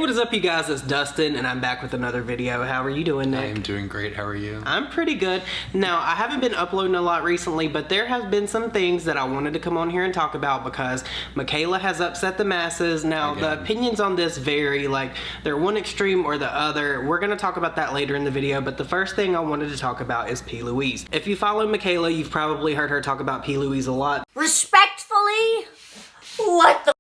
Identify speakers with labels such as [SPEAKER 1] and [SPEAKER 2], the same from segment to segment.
[SPEAKER 1] What is up, you guys? It's Dustin, and I'm back with another video. How are you doing, Nick?
[SPEAKER 2] I am doing great. How are you?
[SPEAKER 1] I'm pretty good. Now, I haven't been uploading a lot recently, but there have been some things that I wanted to come on here and talk about because Michaela has upset the masses. Now, the opinions on this vary. Like, they're one extreme or the other. We're going to talk about that later in the video, but the first thing I wanted to talk about is P Louise. If you follow Michaela, you've probably heard her talk about P Louise a lot.
[SPEAKER 3] Respectfully, what the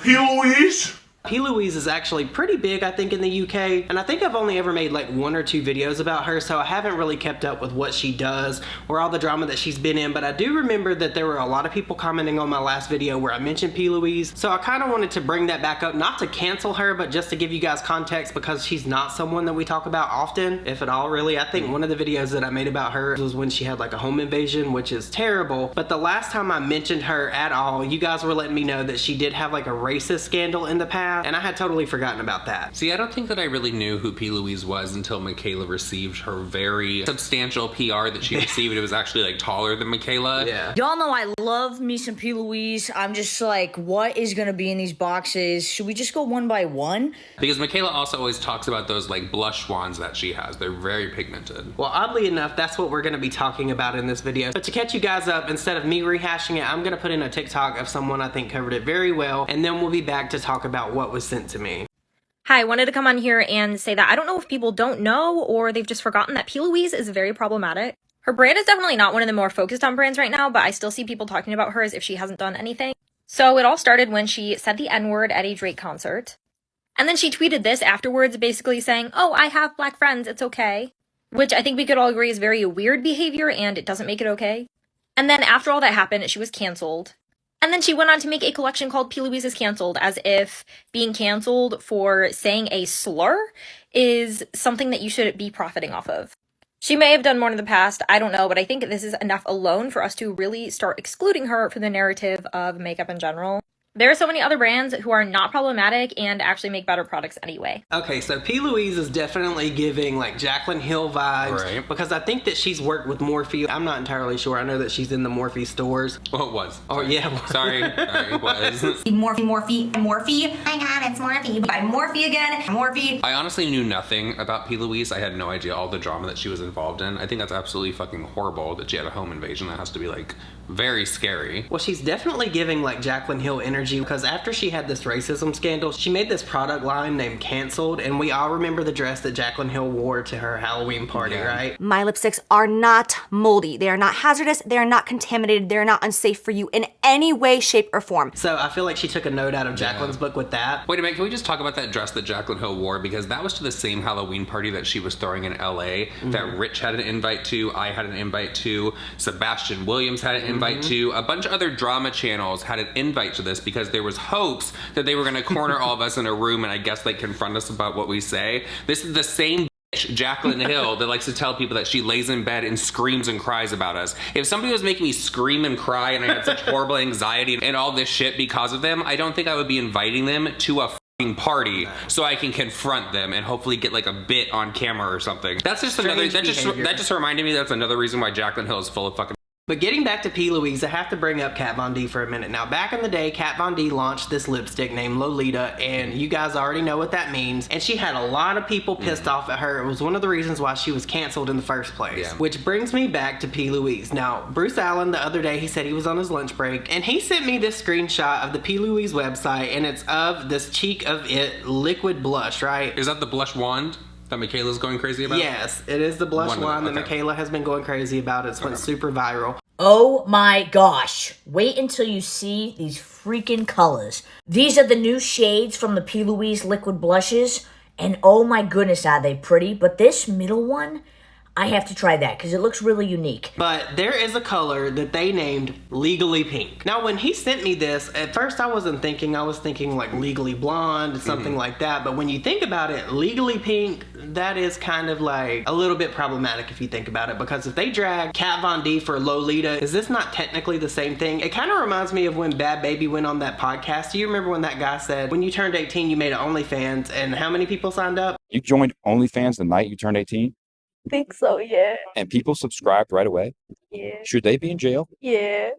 [SPEAKER 4] P Louise?
[SPEAKER 1] P Louise is actually pretty big, I think, in the UK, and I think I've only ever made like 1 or 2 videos about her, so I haven't really kept up with what she does or all the drama that she's been in, but I do remember that there were a lot of people commenting on my last video where I mentioned P Louise, so I kind of wanted to bring that back up, not to cancel her, but just to give you guys context because she's not someone that we talk about often, if at all, really. I think one of the videos that I made about her was when she had like a home invasion, which is terrible, but the last time I mentioned her at all, you guys were letting me know that she did have like a racist scandal in the past, and I had totally forgotten about that.
[SPEAKER 2] See, I don't think that I really knew who P Louise was until Michaela received her very substantial PR that she received. It was actually like taller than Michaela.
[SPEAKER 1] Yeah.
[SPEAKER 3] Y'all know I love me some P Louise. I'm just like, what is gonna be in these boxes? Should we just go one by one?
[SPEAKER 2] Because Michaela also always talks about those like blush wands that she has. They're very pigmented.
[SPEAKER 1] Well, oddly enough, that's what we're gonna be talking about in this video. But to catch you guys up, instead of me rehashing it, I'm gonna put in a TikTok of someone I think covered it very well, and then we'll be back to talk about what was sent to me.
[SPEAKER 5] Hi, I wanted to come on here and say that I don't know if people don't know or they've just forgotten that P Louise is very problematic. Her brand is definitely not one of the more focused on brands right now, but I still see people talking about her as if she hasn't done anything. So it all started when she said the N-word at a Drake concert. And then she tweeted this afterwards, basically saying, "Oh, I have black friends, it's okay." Which I think we could all agree is very weird behavior and it doesn't make it okay. And then after all that happened, she was canceled. And then she went on to make a collection called P Louise is Canceled, as if being canceled for saying a slur is something that you should be profiting off of. She may have done more in the past, I don't know, but I think this is enough alone for us to really start excluding her from the narrative of makeup in general. There are so many other brands who are not problematic and actually make better products anyway.
[SPEAKER 1] Okay, so P Louise is definitely giving like Jaclyn Hill vibes,
[SPEAKER 2] Right.
[SPEAKER 1] because I think that she's worked with Morphe. I'm not entirely sure. I know that she's in the Morphe stores.
[SPEAKER 2] Well, it was.
[SPEAKER 1] Oh, yeah.
[SPEAKER 2] Sorry, it was.
[SPEAKER 3] Morphe. My God, it's Morphe. By Morphe again. Morphe.
[SPEAKER 2] I honestly knew nothing about P Louise. I had no idea all the drama that she was involved in. I think that's absolutely fucking horrible that she had a home invasion. That has to be like very scary.
[SPEAKER 1] Well, she's definitely giving like Jaclyn Hill energy because after she had this racism scandal, she made this product line named Canceled, and we all remember the dress that Jaclyn Hill wore to her Halloween party, right?
[SPEAKER 6] My lipsticks are not moldy. They are not hazardous. They are not contaminated. They're not unsafe for you in any way, shape, or form.
[SPEAKER 1] So I feel like she took a note out of Jaclyn's book with that.
[SPEAKER 2] Wait a minute, can we just talk about that dress that Jaclyn Hill wore? Because that was to the same Halloween party that she was throwing in LA, that Rich had an invite to, I had an invite to, Sebastian Williams had an invite to, a bunch of other drama channels had an invite to this because there was hopes that they were gonna corner all of us in a room and I guess like confront us about what we say. This is the same bitch, Jaclyn Hill, that likes to tell people that she lays in bed and screams and cries about us. If somebody was making me scream and cry and I had such horrible anxiety and all this shit because of them, I don't think I would be inviting them to a party so I can confront them and hopefully get like a bit on camera or something. That's just another, that just reminded me that's another reason why Jaclyn Hill is full of fucking.
[SPEAKER 1] But getting back to P Louise, I have to bring up Kat Von D for a minute. Now, back in the day, Kat Von D launched this lipstick named Lolita, and you guys already know what that means. And she had a lot of people pissed off at her. It was one of the reasons why she was canceled in the first place. Yeah. Which brings me back to P Louise. Now, Bruce Allen, the other day, he said he was on his lunch break, and he sent me this screenshot of the P Louise website, and it's of this Cheek of It liquid blush, right?
[SPEAKER 2] Is that the blush wand that Michaela's going crazy about?
[SPEAKER 1] Yes, it is the blush wand that Michaela has been going crazy about. It's went super viral.
[SPEAKER 3] Oh my gosh. Wait until you see these freaking colors. These are the new shades from the P Louise liquid blushes. And oh my goodness, are they pretty. But this middle one, I have to try that because it looks really unique.
[SPEAKER 1] But there is a color that they named Legally Pink. Now, when he sent me this, at first I wasn't thinking, I was thinking like Legally Blonde, something like that. But when you think about it, Legally Pink, that is kind of like a little bit problematic if you think about it. Because if they drag Kat Von D for Lolita, is this not technically the same thing? It kind of reminds me of when Bad Baby went on that podcast. Do you remember when that guy said, when you turned 18, you made an OnlyFans, and how many people signed up?
[SPEAKER 7] You joined OnlyFans the night you turned 18?
[SPEAKER 8] Think so, yeah.
[SPEAKER 7] And people subscribed right away?
[SPEAKER 8] Yeah.
[SPEAKER 7] Should they be in jail?
[SPEAKER 8] Yeah.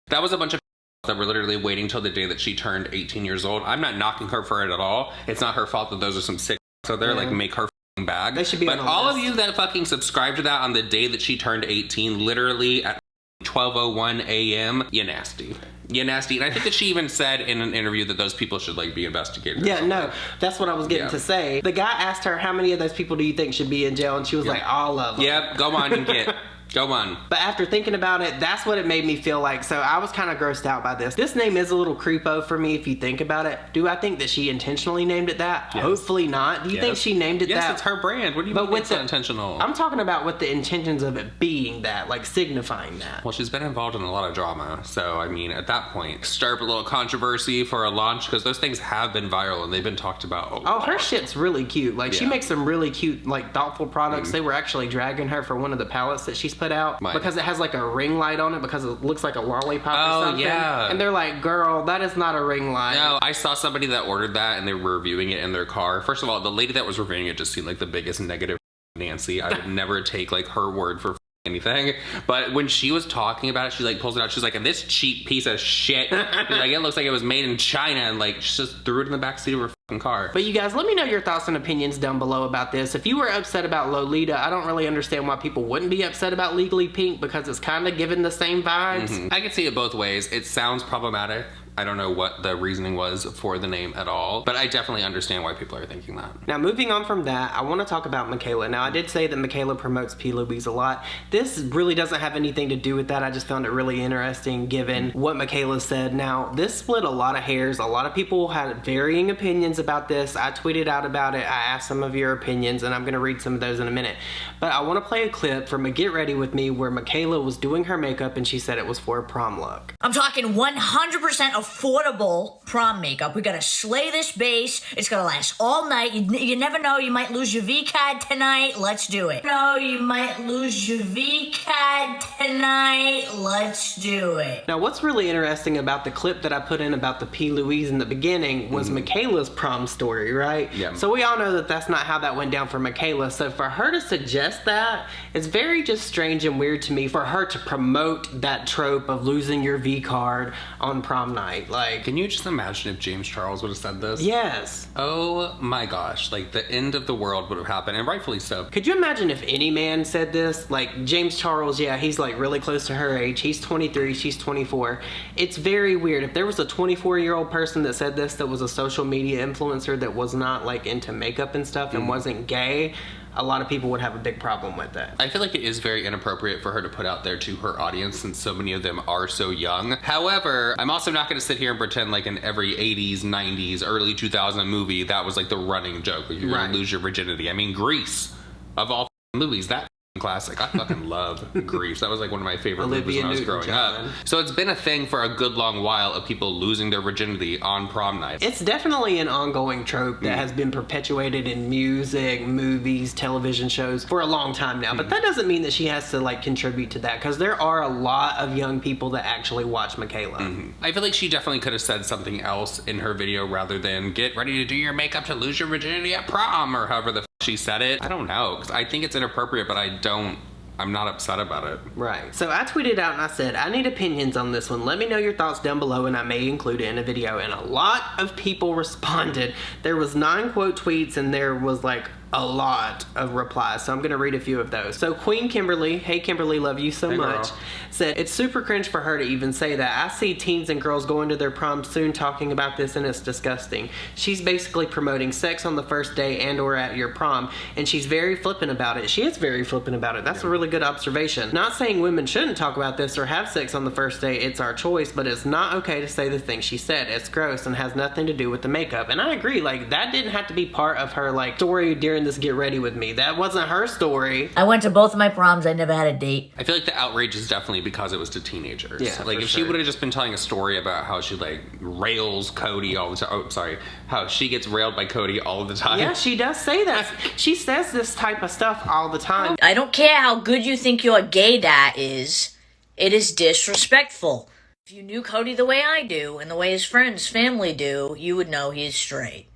[SPEAKER 2] That was a bunch of that were literally waiting till the day that she turned 18 years old. I'm not knocking her for it at all. It's not her fault that those are some sick so they're like, make her bag.
[SPEAKER 1] They should be
[SPEAKER 2] but
[SPEAKER 1] on
[SPEAKER 2] all
[SPEAKER 1] list.
[SPEAKER 2] of you that fucking subscribe to that on the day that she turned 18, literally at 12:01 a.m., you nasty. You nasty. And I think that she even said in an interview that those people should like be investigated.
[SPEAKER 1] Yeah, no, that's what I was getting to say. The guy asked her, how many of those people do you think should be in jail? And she was like, all of them.
[SPEAKER 2] Yep, go on and get. Go on.
[SPEAKER 1] But after thinking about it, that's what it made me feel like. So I was kind of grossed out by this. This name is a little creepo for me if you think about it. Do I think that she intentionally named it that?
[SPEAKER 2] Yes.
[SPEAKER 1] Hopefully not. Do you think she named it that?
[SPEAKER 2] Yes, it's her brand. What do you mean it's not intentional?
[SPEAKER 1] I'm talking about with the intentions of it being that, like signifying that.
[SPEAKER 2] Well, she's been involved in a lot of drama. So, I mean, at that point, stir up a little controversy for a launch because those things have been viral and they've been talked about a lot.
[SPEAKER 1] Her shit's really cute. Like, she makes some really cute, like, thoughtful products. They were actually dragging her for one of the palettes that she's put out because it has, like, a ring light on it because it looks like a lollipop or something.
[SPEAKER 2] Yeah.
[SPEAKER 1] And they're like, girl, that is not a ring light.
[SPEAKER 2] No, I saw somebody that ordered that and they were reviewing it in their car. First of all, the lady that was reviewing it just seemed like the biggest negative Nancy. I would never take, like, her word for anything. But when she was talking about it, she like pulls it out. She's like, and this cheap piece of shit. Like, it looks like it was made in China, and like she just threw it in the backseat of her fucking car.
[SPEAKER 1] But you guys, let me know your thoughts and opinions down below about this. If you were upset about Lolita, I don't really understand why people wouldn't be upset about Legally Pink because it's kind of giving the same vibes.
[SPEAKER 2] I can see it both ways. It sounds problematic. I don't know what the reasoning was for the name at all, but I definitely understand why people are thinking that.
[SPEAKER 1] Now, moving on from that, I want to talk about Michaela. Now, I did say that Michaela promotes P Louise a lot. This really doesn't have anything to do with that. I just found it really interesting given what Michaela said. Now, this split a lot of hairs. A lot of people had varying opinions about this. I tweeted out about it. I asked some of your opinions, and I'm going to read some of those in a minute. But I want to play a clip from a Get Ready With Me where Michaela was doing her makeup, and she said it was for a prom look.
[SPEAKER 3] I'm talking 100% affordable prom makeup. We gotta slay this base. It's gonna last all night. You never know, you might lose your V-card tonight. Let's do it. No, you might lose your V-card tonight. Let's do it.
[SPEAKER 1] Now, what's really interesting about the clip that I put in about the P Louise in the beginning was Michaela's prom story, right?
[SPEAKER 2] Yeah.
[SPEAKER 1] So we all know that that's not how that went down for Michaela. So for her to suggest that, it's very just strange and weird to me for her to promote that trope of losing your V-card on prom night. Like,
[SPEAKER 2] Can you just imagine if James Charles would have said this?
[SPEAKER 1] yes.
[SPEAKER 2] Oh my gosh, like the end of the world would have happened, and rightfully so.
[SPEAKER 1] Could you imagine if any man said this? Like, James Charles, yeah, he's like really close to her age. He's 23, she's 24. It's very weird. If there was a 24-year-old person that said this that was a social media influencer that was not like into makeup and stuff and wasn't gay, a lot of people would have a big problem with that.
[SPEAKER 2] I feel like it is very inappropriate for her to put out there to her audience since so many of them are so young. However, I'm also not going to sit here and pretend like in every 80s, 90s, early 2000 movie that was like the running joke. Like you're going to lose your virginity. I mean, Grease, of all movies, that classic. I fucking love Grease. That was like one of my favorite movies when I was growing up. So it's been a thing for a good long while of people losing their virginity on prom night.
[SPEAKER 1] It's definitely an ongoing trope that has been perpetuated in music, movies, television shows for a long time now. But that doesn't mean that she has to like contribute to that because there are a lot of young people that actually watch Michaela.
[SPEAKER 2] I feel like she definitely could have said something else in her video rather than get ready to do your makeup to lose your virginity at prom or however the she said it. I don't know, because I think it's inappropriate, but I'm not upset about it.
[SPEAKER 1] Right. So I tweeted out and I said, I need opinions on this one. Let me know your thoughts down below and I may include it in a video. And a lot of people responded. There was 9 quote tweets and there was like a lot of replies. So I'm going to read a few of those. So Queen Kimberly, hey Kimberly, love you so much, said, it's super cringe for her to even say that. I see teens and girls going to their prom soon talking about this and it's disgusting. She's basically promoting sex on the first day and or at your prom and she's very flippant about it. She is very flippant about it. That's a really good observation. Not saying women shouldn't talk about this or have sex on the first day. It's our choice, but it's not okay to say the thing she said. It's gross and has nothing to do with the makeup. And I agree, like that didn't have to be part of her like story during this Get Ready With Me. That wasn't her story.
[SPEAKER 3] I went to both of my proms. I never had a date.
[SPEAKER 2] I feel like the outrage is definitely because it was to teenagers.
[SPEAKER 1] Yeah,
[SPEAKER 2] like if she would have just been telling a story about how she like rails Cody all the time. Oh, sorry. How she gets railed by Cody all the time.
[SPEAKER 1] Yeah, she does say that. She says this type of stuff all the time.
[SPEAKER 3] I don't care how good you think your gay dad is. It is disrespectful. If you knew Cody the way I do and the way his friends, family do, you would know he's straight.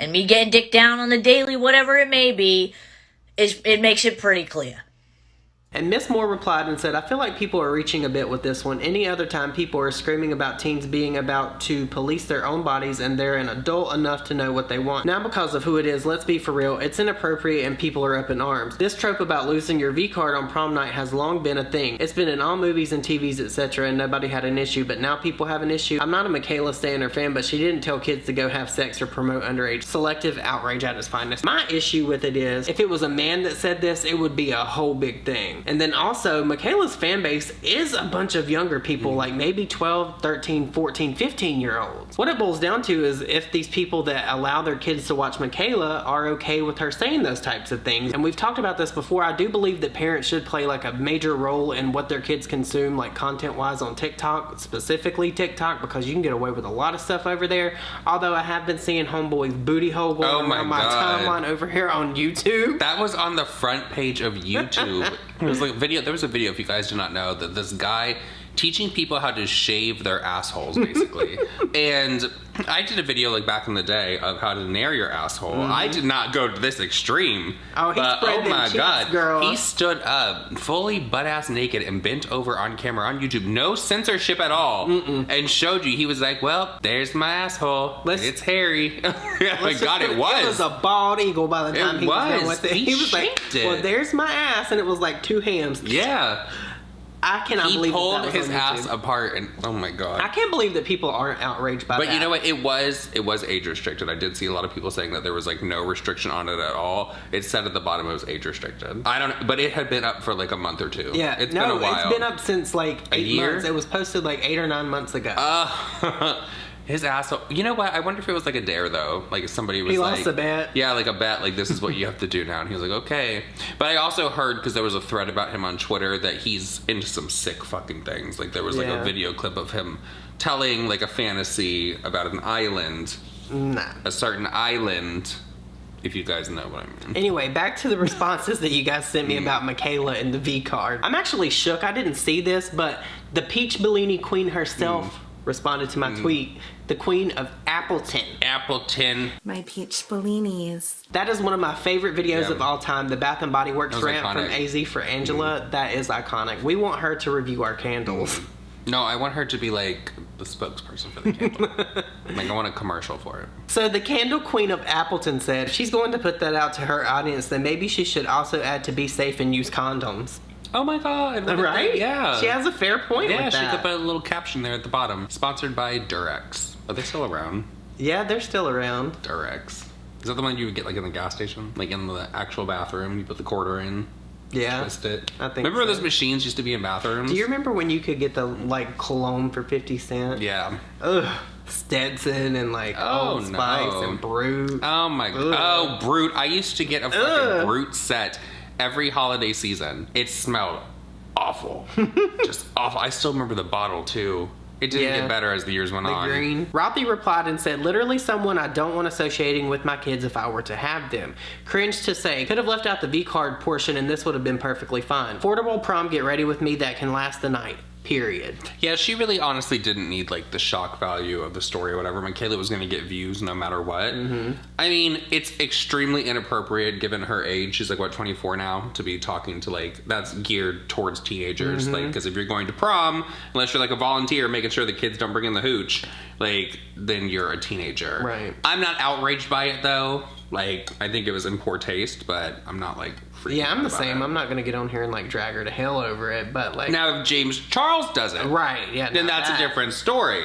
[SPEAKER 3] And me getting dick down on the daily, whatever it may be, it makes it pretty clear.
[SPEAKER 1] And Miss Moore replied and said, I feel like people are reaching a bit with this one. Any other time people are screaming about teens being about to police their own bodies and they're an adult enough to know what they want. Now because of who it is, let's be for real, it's inappropriate and people are up in arms. This trope about losing your V card on prom night has long been a thing. It's been in all movies and TVs, etc. and nobody had an issue, but now people have an issue. I'm not a Michaela stan or fan, but she didn't tell kids to go have sex or promote underage. Selective outrage at its finest. My issue with it is, if it was a man that said this, it would be a whole big thing. And then also, Michaela's fan base is a bunch of younger people, like maybe 12, 13, 14, 15-year-olds. What it boils down to is if these people that allow their kids to watch Michaela are okay with her saying those types of things. And we've talked about this before. I do believe that parents should play like a major role in what their kids consume, like content-wise on TikTok, specifically TikTok, because you can get away with a lot of stuff over there. Although I have been seeing homeboy's booty hole going around my timeline over here on YouTube.
[SPEAKER 2] That was on the front page of YouTube. It was like a video. There was a video, if you guys do not know, that this guy teaching people how to shave their assholes, basically. And I did a video like back in the day of how to nair your asshole. I did not go to this extreme.
[SPEAKER 1] Oh, he spread them
[SPEAKER 2] my
[SPEAKER 1] cheeks,
[SPEAKER 2] god,
[SPEAKER 1] girl.
[SPEAKER 2] he stood up fully butt-ass naked and bent over on camera on YouTube, no censorship at all, and showed you. He was like, well, there's my asshole. It's hairy. My god, it was.
[SPEAKER 1] It was a bald eagle by the time he was done with it.
[SPEAKER 2] He
[SPEAKER 1] was like, well, there's my ass, and it was like two hams.
[SPEAKER 2] Yeah.
[SPEAKER 1] I cannot believe
[SPEAKER 2] he pulled
[SPEAKER 1] that
[SPEAKER 2] his ass apart, and oh my god!
[SPEAKER 1] I can't believe that people aren't outraged by that.
[SPEAKER 2] But you know what? It was age restricted. I did see a lot of people saying that there was like no restriction on it at all. It said at the bottom it was age restricted. I don't, but it had been up for like a month or two.
[SPEAKER 1] Yeah,
[SPEAKER 2] it's been a while.
[SPEAKER 1] It's been up since like 8 months. It was posted like 8 or 9 months ago.
[SPEAKER 2] His asshole. You know what? I wonder if it was like a dare though. Like if somebody was like,
[SPEAKER 1] he lost a bet.
[SPEAKER 2] Yeah, like a bet. Like this is what you have to do now. And he was like, okay. But I also heard, because there was a thread about him on Twitter, that he's into some sick fucking things. Like there was like a video clip of him telling like a fantasy about an island.
[SPEAKER 1] Nah.
[SPEAKER 2] A certain island. If you guys know what I mean.
[SPEAKER 1] Anyway, back to the responses that you guys sent me about Michaela and the V card. I'm actually shook. I didn't see this, but the Peach Bellini queen herself responded to my tweet. The Queen of Appleton.
[SPEAKER 2] Appleton.
[SPEAKER 8] My peach bellinis.
[SPEAKER 1] That is one of my favorite videos of all time. The Bath and Body Works rant from AZ for Angela. That is iconic. We want her to review our candles.
[SPEAKER 2] No, I want her to be like the spokesperson for the candle. Like I want a commercial for it.
[SPEAKER 1] So the Candle Queen of Appleton said she's going to put that out to her audience, that maybe she should also add to be safe and use condoms.
[SPEAKER 2] Oh my god.
[SPEAKER 1] Right?
[SPEAKER 2] Yeah.
[SPEAKER 1] She has a fair point with that.
[SPEAKER 2] Yeah, she could put a little caption there at the bottom. Sponsored by Durex. Are they still around?
[SPEAKER 1] Yeah, they're still around.
[SPEAKER 2] Durex. Is that the one you would get like in the gas station? Like in the actual bathroom? You put the quarter in?
[SPEAKER 1] Yeah.
[SPEAKER 2] Twist it?
[SPEAKER 1] I think
[SPEAKER 2] Remember
[SPEAKER 1] so.
[SPEAKER 2] those machines used to be in bathrooms?
[SPEAKER 1] Do you remember when you could get the like cologne for 50 cents?
[SPEAKER 2] Yeah.
[SPEAKER 1] Ugh. Stetson and like Old Spice and Brute.
[SPEAKER 2] Oh my god. Oh, Brute. I used to get a fucking Brute set every holiday season. It smelled awful. Just awful. I still remember the bottle too. It didn't get better as the years went on.
[SPEAKER 1] The green. Rothy replied and said, literally someone I don't want associating with my kids if I were to have them. Cringe to say, could have left out the V card portion and this would have been perfectly fine. Affordable prom get ready with me that can last the night. Period.
[SPEAKER 2] Yeah, she really honestly didn't need like the shock value of the story or whatever. Michaela was going to get views no matter what. I mean, it's extremely inappropriate given her age. She's like, what, 24 now? To be talking to like, that's geared towards teenagers. Like, because if you're going to prom, unless you're like a volunteer making sure the kids don't bring in the hooch, like, then you're a teenager.
[SPEAKER 1] Right.
[SPEAKER 2] I'm not outraged by it though. Like, I think it was in poor taste, but I'm not like freaking
[SPEAKER 1] Yeah, I'm the
[SPEAKER 2] out
[SPEAKER 1] same.
[SPEAKER 2] about it.
[SPEAKER 1] I'm not going to get on here and like drag her to hell over it, but like.
[SPEAKER 2] Now, if James Charles does it,
[SPEAKER 1] Right, yeah.
[SPEAKER 2] then that's a different story.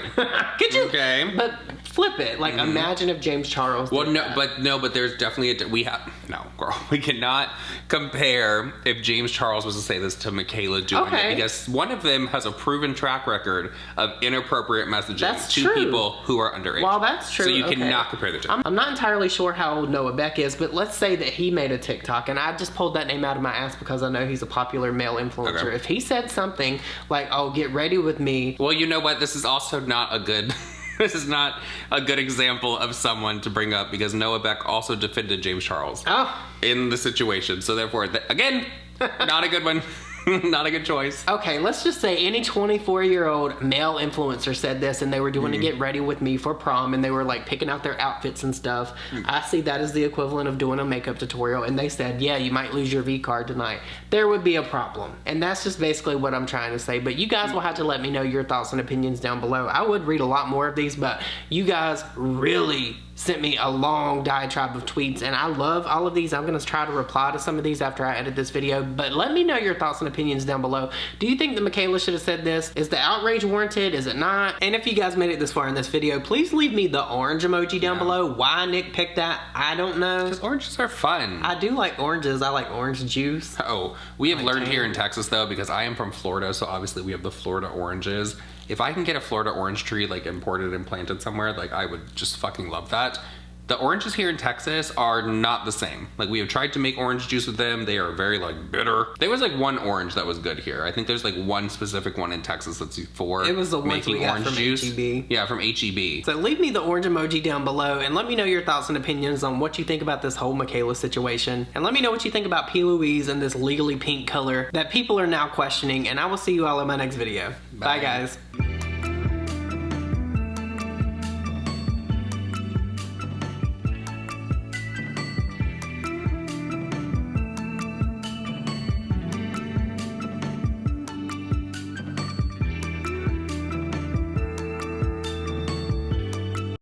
[SPEAKER 1] Could you?
[SPEAKER 2] Okay.
[SPEAKER 1] But flip it. Like, imagine if James Charles
[SPEAKER 2] Well,
[SPEAKER 1] did
[SPEAKER 2] no,
[SPEAKER 1] that.
[SPEAKER 2] but there's definitely we cannot compare if James Charles was to say this to Michaela doing it, because one of them has a proven track record of inappropriate messaging
[SPEAKER 1] That's
[SPEAKER 2] to
[SPEAKER 1] true.
[SPEAKER 2] people who are underage.
[SPEAKER 1] Well, that's true.
[SPEAKER 2] So you
[SPEAKER 1] Okay.
[SPEAKER 2] cannot compare the two.
[SPEAKER 1] I'm not entirely sure how old Noah Beck is, but let's say that he made a TikTok, and I just pulled that name out of my ass because I know he's a popular male influencer.
[SPEAKER 2] Okay.
[SPEAKER 1] If he said something like, oh, get ready with me.
[SPEAKER 2] Well, you know what? This is also not a good. This is not a good example of someone to bring up, because Noah Beck also defended James Charles
[SPEAKER 1] Oh.
[SPEAKER 2] in the situation. So therefore, again, not a good one. Not a good choice.
[SPEAKER 1] Okay, let's just say any 24-year-old male influencer said this and they were doing to get ready with me for prom and they were like picking out their outfits and stuff. I see that as the equivalent of doing a makeup tutorial and they said, yeah, you might lose your V card tonight. There would be a problem. And that's just basically what I'm trying to say. But you guys will have to let me know your thoughts and opinions down below. I would read a lot more of these, but you guys really sent me a long diatribe of tweets and I love all of these. I'm gonna try to reply to some of these after I edit this video, but let me know your thoughts and opinions down below. Do you think that Michaela should have said this? Is the outrage warranted? Is it not? And if you guys made it this far in this video, please leave me the orange emoji down below. Why Nick picked that, I don't know.
[SPEAKER 2] Because oranges are fun.
[SPEAKER 1] I do like oranges. I like orange juice.
[SPEAKER 2] Oh, we have learned here in Texas though, because I am from Florida, so obviously we have the Florida oranges. If I can get a Florida orange tree like imported and planted somewhere, like I would just fucking love that. The oranges here in Texas are not the same. Like we have tried to make orange juice with them. They are very like bitter. There was like one orange that was good here. I think there's like one specific one in Texas that's for
[SPEAKER 1] it was the ones we got from
[SPEAKER 2] juice.
[SPEAKER 1] HEB.
[SPEAKER 2] Yeah, from HEB.
[SPEAKER 1] So leave me the orange emoji down below and let me know your thoughts and opinions on what you think about this whole Michaela situation. And let me know what you think about P Louise and this legally pink color that people are now questioning. And I will see you all in my next video. Bye guys.